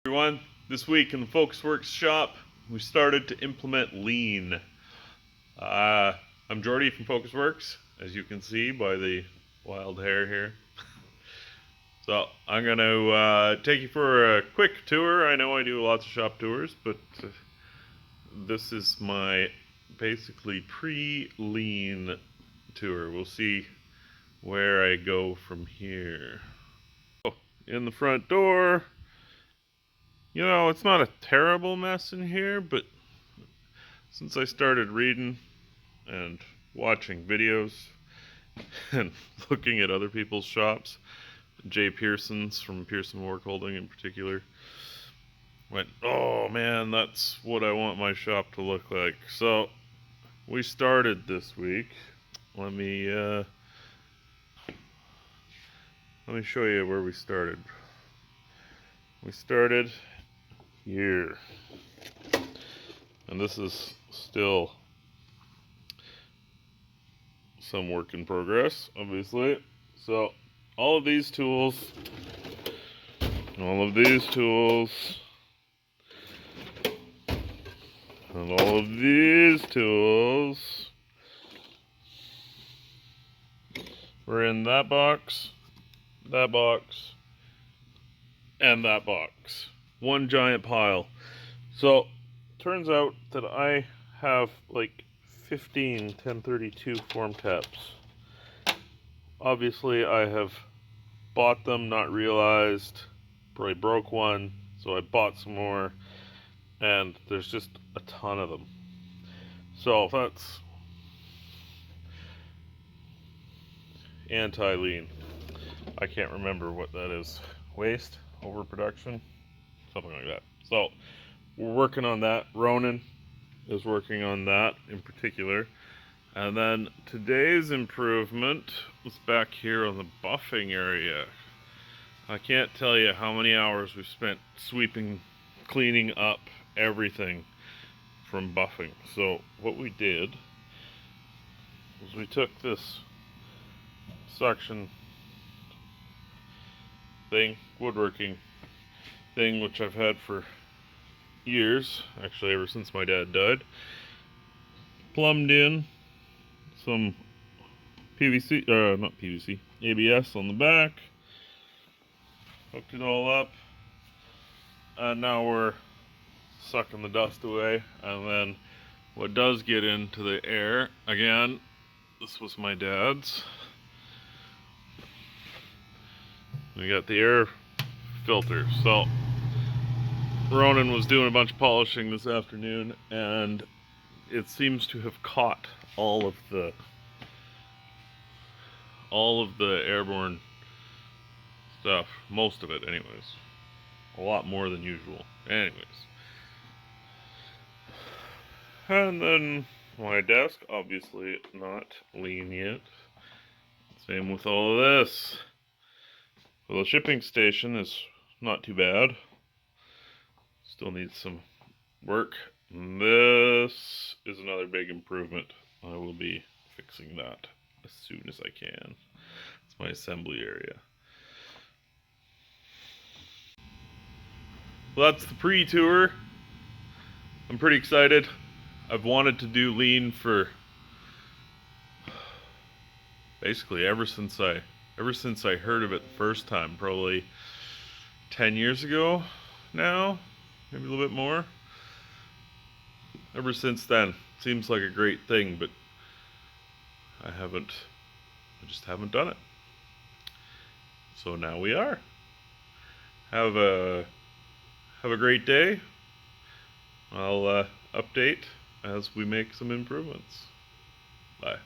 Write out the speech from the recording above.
Everyone, this week in the FocusWorks shop, we started to implement lean. I'm Jordy from FocusWorks, as you can see by the wild hair here. So I'm going to take you for a quick tour. I know I do lots of shop tours, but this is my basically pre-lean tour. We'll see where I go from here. Oh, in the front door. You know, it's not a terrible mess in here, but since I started reading and watching videos and looking at other people's shops, Jay Pearson's from Pearson Work Holding in particular, went, oh man, that's what I want my shop to look like. So we started this week. Let me show you where we started. We started here, and this is still some work in progress, obviously. So all of these tools, and all of these tools were in that box, and that box. One giant pile. So turns out that I have like 15 1032 form taps. Obviously I have bought them, not realized, probably broke one, so I bought some more, and there's just a ton of them. So that's anti-lean. I can't remember what that is. Waste, overproduction, something like that. So we're working on that. Ronan is working on that in particular. And then today's improvement was back here on the buffing area. I can't tell you how many hours we've spent sweeping, cleaning up everything from buffing. So what we did was we took this suction thing, woodworking thing, which I've had for years, actually ever since my dad died, plumbed in some PVC, not PVC, ABS on the back, hooked it all up, and now we're sucking the dust away. And then what does get into the air, again, this was my dad's. We got the air filter. So Ronan was doing a bunch of polishing this afternoon, and it seems to have caught all of the airborne stuff, most of it anyways. A lot more than usual. Anyways. And then my desk, obviously not lean yet. Same with all of this. Well, the shipping station is not too bad. Still needs some work. And this is another big improvement. I will be fixing that as soon as I can. It's my assembly area. Well, that's the pre-tour. I'm pretty excited. I've wanted to do lean for basically ever since I heard of it the first time, probably 10 years ago now, maybe a little bit more. Ever since then, seems like a great thing, but I just haven't done it. So now we are. Have a great day. I'll update as we make some improvements. Bye.